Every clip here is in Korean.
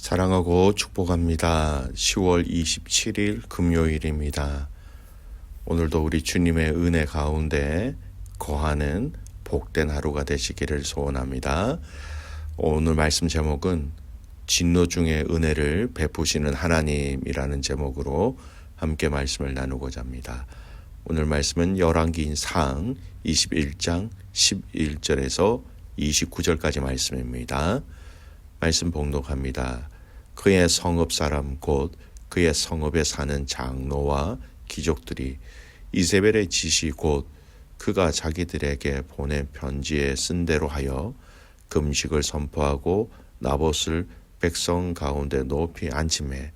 사랑하고 축복합니다. 10월 27일 금요일입니다. 오늘도 우리 주님의 은혜 가운데 거하는 복된 하루가 되시기를 소원합니다. 오늘 말씀 제목은 진노 중에 은혜를 베푸시는 하나님이라는 제목으로 함께 말씀을 나누고자 합니다. 오늘 말씀은 열왕기상 21장 11절에서 29절까지 말씀입니다. 말씀 봉독합니다. 그의 성읍 사람 곧 그의 성읍에 사는 장로와 귀족들이 이세벨의 지시 곧 그가 자기들에게 보낸 편지에 쓴 대로 하여 금식을 선포하고 나봇을 백성 가운데 높이 앉히매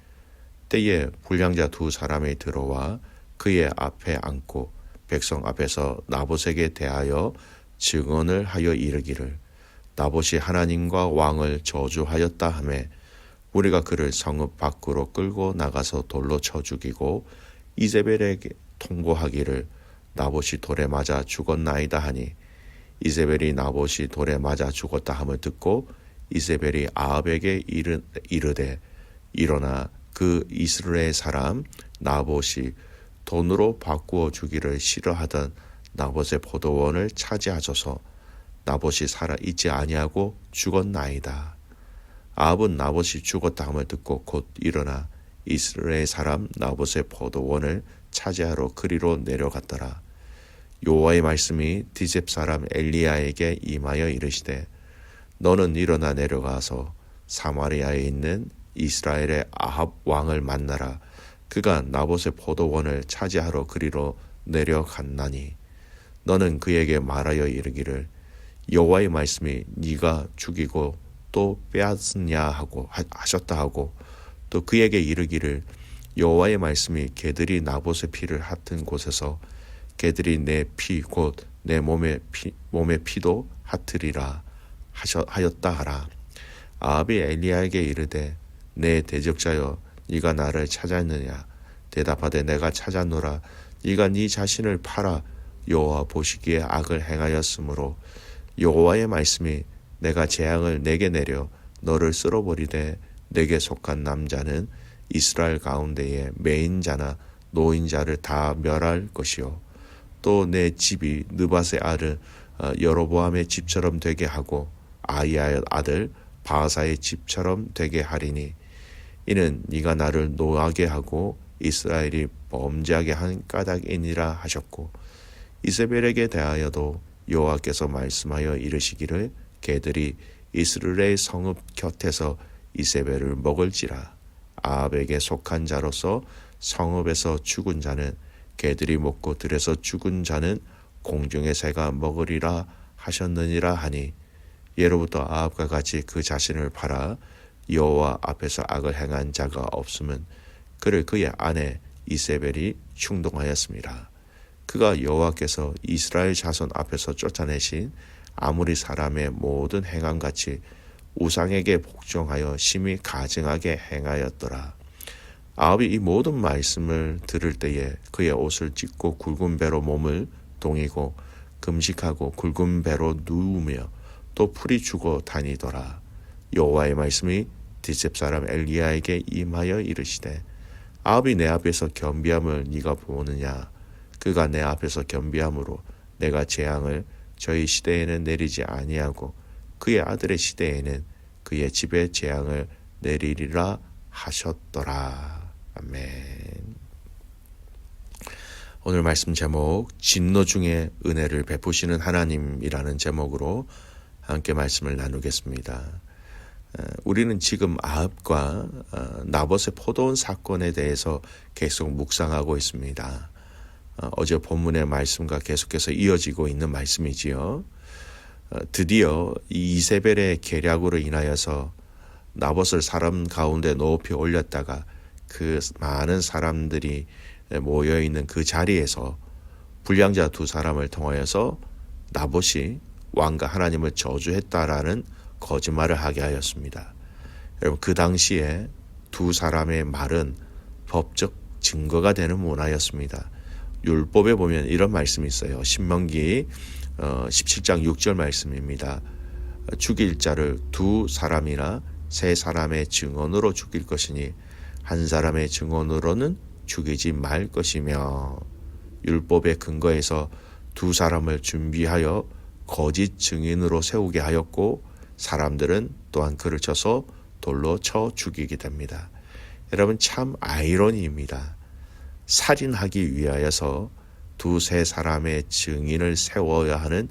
때에 불량자 두 사람이 들어와 그의 앞에 앉고 백성 앞에서 나봇에게 대하여 증언을 하여 이르기를 나봇이 하나님과 왕을 저주하였다 하매 우리가 그를 성읍 밖으로 끌고 나가서 돌로 쳐 죽이고 이세벨에게 통보하기를 나봇이 돌에 맞아 죽었나이다 하니 이세벨이 나봇이 돌에 맞아 죽었다 함을 듣고 이세벨이 아합에게 이르되 일어나 그 이스라엘 사람 나봇이 돈으로 바꾸어 주기를 싫어하던 나봇의 포도원을 차지하소서. 나봇이 살아 있지 아니하고 죽었나이다. 아합은 나봇이 죽었다 함을 듣고 곧 일어나 이스라엘 사람 나봇의 포도원을 차지하러 그리로 내려갔더라. 여호와의 말씀이 디셉 사람 엘리야에게 임하여 이르시되 너는 일어나 내려가서 사마리아에 있는 이스라엘의 아합 왕을 만나라. 그가 나봇의 포도원을 차지하러 그리로 내려갔나니 너는 그에게 말하여 이르기를 여호와의 말씀이 네가 죽이고 또 빼앗느냐 하고 하셨다 하고 또 그에게 이르기를 여호와의 말씀이 개들이 나봇의 피를 핥은 곳에서 개들이 내 피 곧 내 몸의 피도 핥으리라 하였다 하라. 아합이 엘리야에게 이르되 내 대적자여 네가 나를 찾았느냐 대답하되 내가 찾았노라. 네가 네 자신을 팔아 여호와 보시기에 악을 행하였으므로 여호와의 말씀이 내가 재앙을 내게 내려 너를 쓸어버리되 내게 속한 남자는 이스라엘 가운데에 매인자나 노인자를 다 멸할 것이요 또 내 집이 느밧의 아들 여로보암의 집처럼 되게 하고 아히야의 아들 바하사의 집처럼 되게 하리니 이는 네가 나를 노하게 하고 이스라엘이 범죄하게 한 까닭이니라 하셨고 이세벨에게 대하여도 여호와께서 말씀하여 이르시기를 개들이 이스라엘 성읍 곁에서 이세벨을 먹을지라. 아합에게 속한 자로서 성읍에서 죽은 자는 개들이 먹고 들에서 죽은 자는 공중의 새가 먹으리라 하셨느니라 하니 예로부터 아합과 같이 그 자신을 팔아 여호와 앞에서 악을 행한 자가 없으면 그를 그의 아내 이세벨이 충동하였습니다. 그가 여호와께서 이스라엘 자손 앞에서 쫓아내신 아무리 사람의 모든 행함같이 우상에게 복종하여 심히 가증하게 행하였더라. 아합이 이 모든 말씀을 들을 때에 그의 옷을 찢고 굵은 배로 몸을 동이고 금식하고 굵은 배로 누우며 또 풀이 죽어 다니더라. 여호와의 말씀이 디셉 사람 엘리야에게 임하여 이르시되 아합이 내 앞에서 겸비함을 네가 보느냐. 그가 내 앞에서 겸비함으로 내가 재앙을 저희 시대에는 내리지 아니하고 그의 아들의 시대에는 그의 집에 재앙을 내리리라 하셨더라. 아멘. 오늘 말씀 제목 진노 중에 은혜를 베푸시는 하나님이라는 제목으로 함께 말씀을 나누겠습니다. 우리는 지금 아합과 나봇의 포도원 사건에 대해서 계속 묵상하고 있습니다. 어제 본문의 말씀과 계속해서 이어지고 있는 말씀이지요. 드디어 이 이세벨의 계략으로 인하여서 나봇을 사람 가운데 높이 올렸다가 그 많은 사람들이 모여있는 그 자리에서 불량자 두 사람을 통하여서 나봇이 왕과 하나님을 저주했다라는 거짓말을 하게 하였습니다. 여러분 그 당시에 두 사람의 말은 법적 증거가 되는 문화였습니다. 율법에 보면 이런 말씀이 있어요. 신명기 17장 6절 말씀입니다. 죽일 자를 두 사람이나 세 사람의 증언으로 죽일 것이니 한 사람의 증언으로는 죽이지 말 것이며 율법의 근거에서 두 사람을 준비하여 거짓 증인으로 세우게 하였고 사람들은 또한 그를 쳐서 돌로 쳐 죽이게 됩니다. 여러분 참 아이러니입니다. 살인하기 위하여서 두세 사람의 증인을 세워야 하는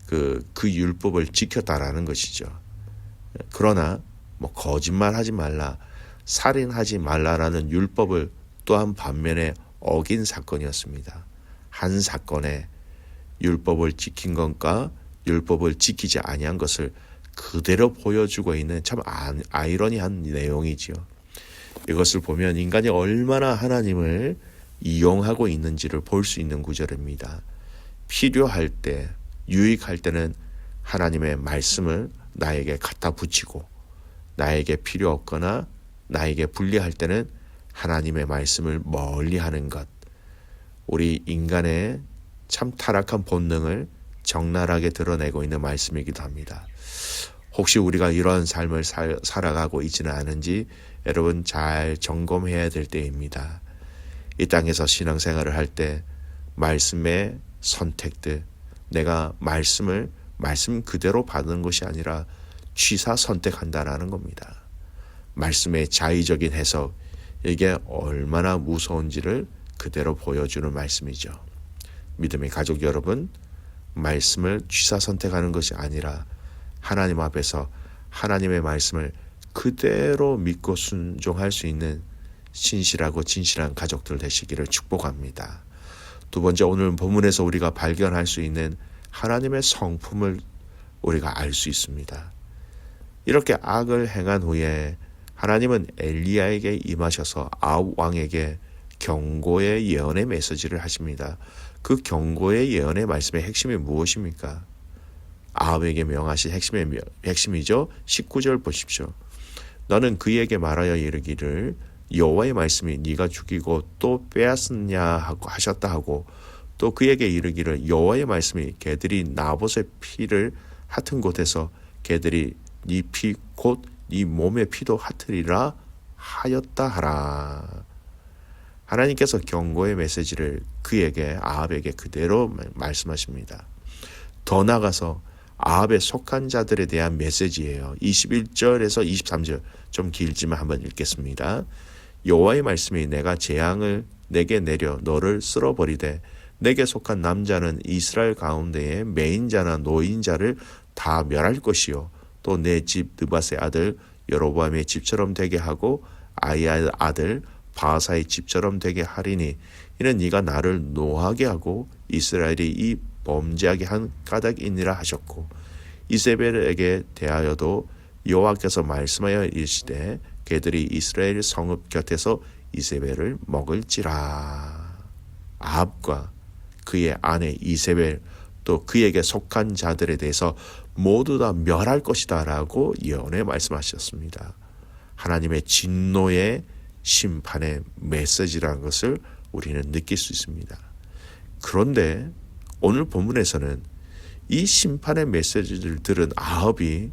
그 율법을 지켰다라는 것이죠. 그러나 거짓말하지 말라, 살인하지 말라라는 율법을 또한 반면에 어긴 사건이었습니다. 한 사건에 율법을 지킨 것과 율법을 지키지 아니한 것을 그대로 보여주고 있는 참 아이러니한 내용이지요. 이것을 보면 인간이 얼마나 하나님을 이용하고 있는지를 볼 수 있는 구절입니다. 필요할 때, 유익할 때는 하나님의 말씀을 나에게 갖다 붙이고 나에게 필요 없거나 나에게 불리할 때는 하나님의 말씀을 멀리하는 것. 우리 인간의 참 타락한 본능을 적나라하게 드러내고 있는 말씀이기도 합니다. 혹시 우리가 이런 삶을 살아가고 있지는 않은지 여러분 잘 점검해야 될 때입니다. 이 땅에서 신앙생활을 할 때 말씀의 선택들, 내가 말씀 그대로 받는 것이 아니라 취사 선택한다라는 겁니다. 말씀의 자의적인 해석, 이게 얼마나 무서운지를 그대로 보여주는 말씀이죠. 믿음의 가족 여러분, 말씀을 취사 선택하는 것이 아니라 하나님 앞에서 하나님의 말씀을 그대로 믿고 순종할 수 있는 신실하고 진실한 가족들 되시기를 축복합니다. 두 번째, 오늘 본문에서 우리가 발견할 수 있는 하나님의 성품을 우리가 알 수 있습니다. 이렇게 악을 행한 후에 하나님은 엘리야에게 임하셔서 아합 왕에게 경고의 예언의 메시지를 하십니다. 그 경고의 예언의 말씀의 핵심이 무엇입니까? 아합에게 명하신 핵심이죠. 19절 보십시오. 너는 그에게 말하여 이르기를 여호와의 말씀이 네가 죽이고 또 빼앗았냐 하고 하셨다 하고, 또 그에게 이르기를 여호와의 말씀이 개들이 나봇의 피를 핫은 곳에서 개들이 네 피 곧 네 몸의 피도 핫으리라 하였다 하라. 하나님께서 경고의 메시지를 그에게, 아합에게 그대로 말씀하십니다. 더 나아가서 아합에 속한 자들에 대한 메시지예요. 21절에서 23절 좀 길지만 한번 읽겠습니다. 여호와의 말씀이 내가 재앙을 내게 내려 너를 쓸어버리되 내게 속한 남자는 이스라엘 가운데에 매인자나 노인자를 다 멸할 것이요 또 내 집 느밧의 아들 여로보암의 집처럼 되게 하고 아이의 아들 바하사의 집처럼 되게 하리니 이는 네가 나를 노하게 하고 이스라엘이 이 범죄하게 한 까닭이니라 하셨고, 이세벨에게 대하여도 여호와께서 말씀하여 이르시되 그들이 이스라엘 성읍 곁에서 이세벨을 먹을지라. 아합과 그의 아내 이세벨 또 그에게 속한 자들에 대해서 모두 다 멸할 것이다 라고 예언에 말씀하셨습니다. 하나님의 진노의 심판의 메시지라는 것을 우리는 느낄 수 있습니다. 그런데 오늘 본문에서는 이 심판의 메시지를 들은 아합이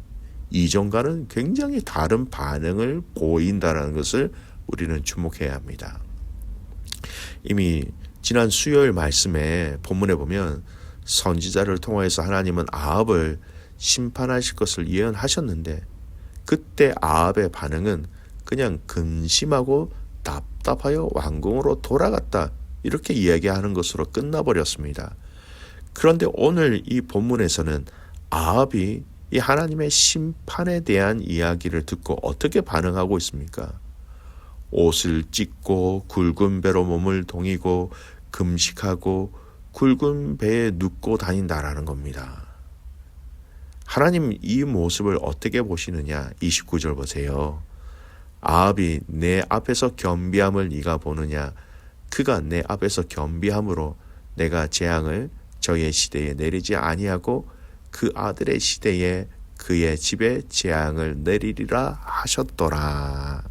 이전과는 굉장히 다른 반응을 보인다는 것을 우리는 주목해야 합니다. 이미 지난 수요일 말씀에 본문에 보면 선지자를 통하여서 하나님은 아합을 심판하실 것을 예언하셨는데 그때 아합의 반응은 그냥 근심하고 답답하여 왕궁으로 돌아갔다, 이렇게 이야기하는 것으로 끝나버렸습니다. 그런데 오늘 이 본문에서는 아합이 이 하나님의 심판에 대한 이야기를 듣고 어떻게 반응하고 있습니까? 옷을 찢고 굵은 배로 몸을 동이고 금식하고 굵은 배에 눕고 다닌다라는 겁니다. 하나님 이 모습을 어떻게 보시느냐? 29절 보세요. 아합이 내 앞에서 겸비함을 네가 보느냐? 그가 내 앞에서 겸비함으로 내가 재앙을 저의 시대에 내리지 아니하고 그 아들의 시대에 그의 집에 재앙을 내리리라 하셨더라.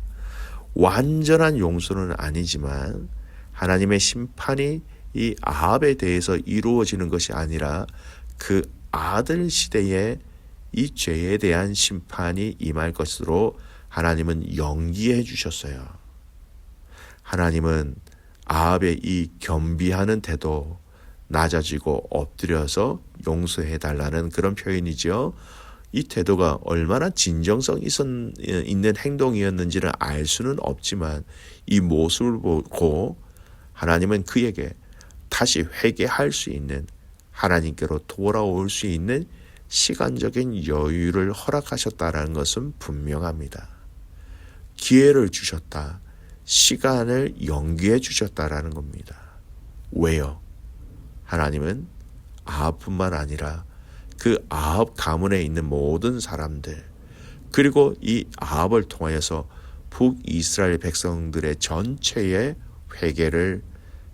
완전한 용서는 아니지만 하나님의 심판이 이 아합에 대해서 이루어지는 것이 아니라 그 아들 시대에 이 죄에 대한 심판이 임할 것으로 하나님은 연기해 주셨어요. 하나님은 아합의 이 겸비하는 태도, 낮아지고 엎드려서 용서해 달라는 그런 표현이죠. 이 태도가 얼마나 진정성 있는 행동이었는지는 알 수는 없지만 이 모습을 보고 하나님은 그에게 다시 회개할 수 있는, 하나님께로 돌아올 수 있는 시간적인 여유를 허락하셨다는 것은 분명합니다. 기회를 주셨다. 시간을 연기해 주셨다라는 겁니다. 왜요? 하나님은 아합뿐만 아니라 그 아합 가문에 있는 모든 사람들, 그리고 이 아합을 통하여서 북이스라엘 백성들의 전체의 회개를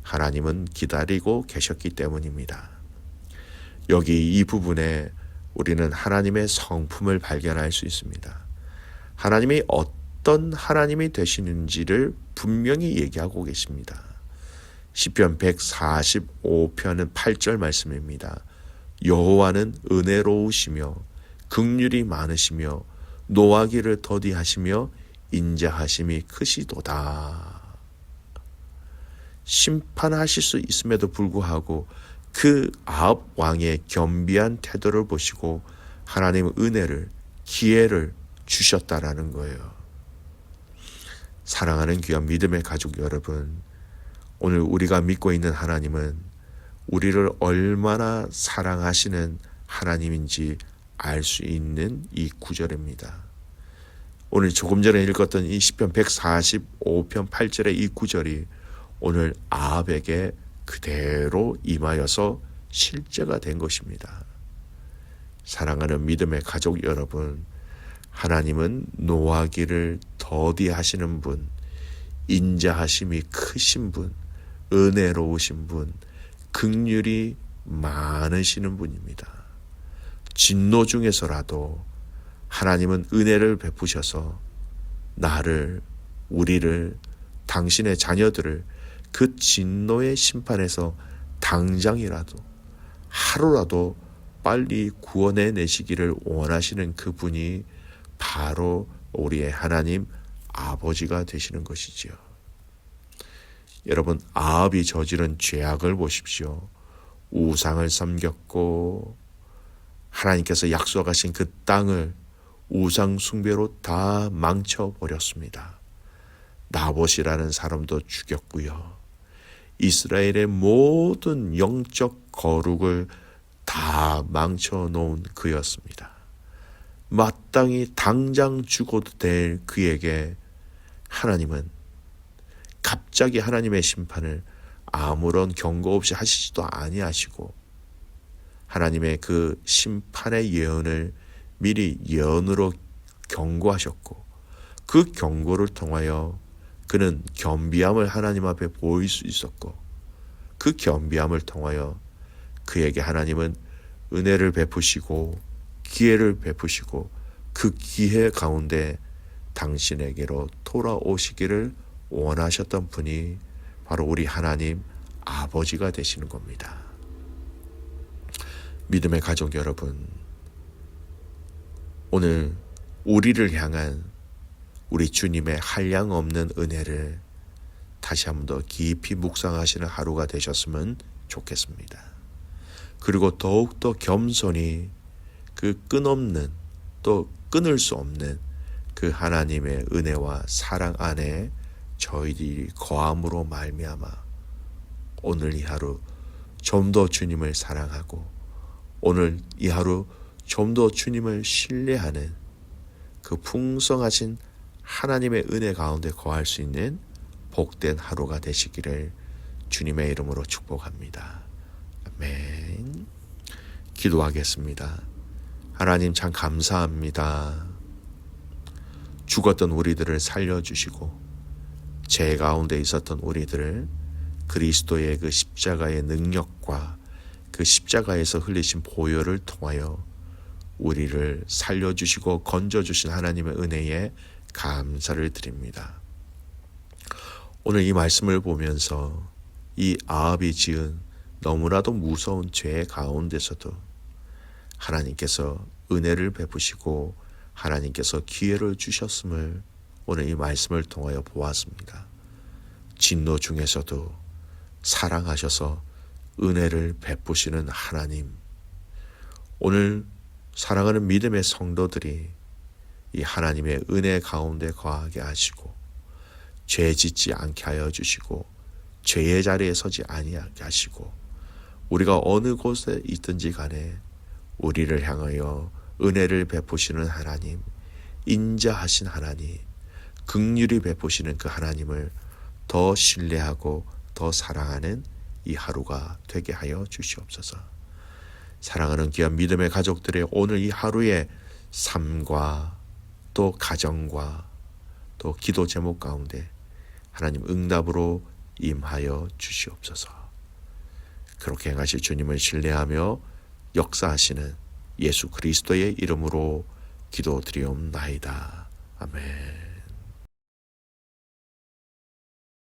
하나님은 기다리고 계셨기 때문입니다. 여기 이 부분에 우리는 하나님의 성품을 발견할 수 있습니다. 하나님이 어떤 하나님이 되시는지를 분명히 얘기하고 계십니다. 시편 145편은 8절 말씀입니다. 여호와는 은혜로우시며 긍휼이 많으시며 노하기를 더디하시며 인자하심이 크시도다. 심판하실 수 있음에도 불구하고 그 아합 왕의 겸비한 태도를 보시고 하나님의 은혜를, 기회를 주셨다라는 거예요. 사랑하는 귀한 믿음의 가족 여러분, 오늘 우리가 믿고 있는 하나님은 우리를 얼마나 사랑하시는 하나님인지 알 수 있는 이 구절입니다. 오늘 조금 전에 읽었던 이 시편 145편 8절의 이 구절이 오늘 아합에게 그대로 임하여서 실제가 된 것입니다. 사랑하는 믿음의 가족 여러분, 하나님은 노하기를 더디하시는 분, 인자하심이 크신 분, 은혜로우신 분, 긍휼이 많으시는 분입니다. 진노 중에서라도 하나님은 은혜를 베푸셔서 나를, 우리를, 당신의 자녀들을 그 진노의 심판에서 당장이라도, 하루라도 빨리 구원해 내시기를 원하시는 그분이 바로 우리의 하나님 아버지가 되시는 것이지요. 여러분, 아합이 저지른 죄악을 보십시오. 우상을 섬겼고 하나님께서 약속하신 그 땅을 우상 숭배로 다 망쳐버렸습니다. 나봇이라는 사람도 죽였고요. 이스라엘의 모든 영적 거룩을 다 망쳐놓은 그였습니다. 마땅히 당장 죽어도 될 그에게 하나님은 갑자기 하나님의 심판을 아무런 경고 없이 하시지도 아니하시고 하나님의 그 심판의 예언을 미리 예언으로 경고하셨고 그 경고를 통하여 그는 겸비함을 하나님 앞에 보일 수 있었고 그 겸비함을 통하여 그에게 하나님은 은혜를 베푸시고 기회를 베푸시고 그 기회 가운데 당신에게로 돌아오시기를 원하셨던 분이 바로 우리 하나님 아버지가 되시는 겁니다. 믿음의 가족 여러분, 오늘 우리를 향한 우리 주님의 한량없는 은혜를 다시 한 번 더 깊이 묵상하시는 하루가 되셨으면 좋겠습니다. 그리고 더욱더 겸손히 그 끝없는 또 끊을 수 없는 그 하나님의 은혜와 사랑 안에 저희들이 거함으로 말미암아 오늘 이 하루 좀 더 주님을 사랑하고 오늘 이 하루 좀 더 주님을 신뢰하는 그 풍성하신 하나님의 은혜 가운데 거할 수 있는 복된 하루가 되시기를 주님의 이름으로 축복합니다. 아멘. 기도하겠습니다. 하나님 참 감사합니다. 죽었던 우리들을 살려주시고 죄 가운데 있었던 우리들을 그리스도의 그 십자가의 능력과 그 십자가에서 흘리신 보혈을 통하여 우리를 살려주시고 건져주신 하나님의 은혜에 감사를 드립니다. 오늘 이 말씀을 보면서 이 아합이 지은 너무나도 무서운 죄 가운데서도 하나님께서 은혜를 베푸시고 하나님께서 기회를 주셨음을 오늘 이 말씀을 통하여 보았습니다. 진노 중에서도 사랑하셔서 은혜를 베푸시는 하나님, 오늘 사랑하는 믿음의 성도들이 이 하나님의 은혜 가운데 거하게 하시고 죄 짓지 않게 하여 주시고 죄의 자리에 서지 아니하게 하시고 우리가 어느 곳에 있든지 간에 우리를 향하여 은혜를 베푸시는 하나님, 인자하신 하나님, 긍휼히 베푸시는 그 하나님을 더 신뢰하고 더 사랑하는 이 하루가 되게 하여 주시옵소서. 사랑하는 귀한 믿음의 가족들의 오늘 이 하루의 삶과 또 가정과 또 기도 제목 가운데 하나님 응답으로 임하여 주시옵소서. 그렇게 행하실 주님을 신뢰하며 역사하시는 예수 그리스도의 이름으로 기도드리옵나이다. 아멘.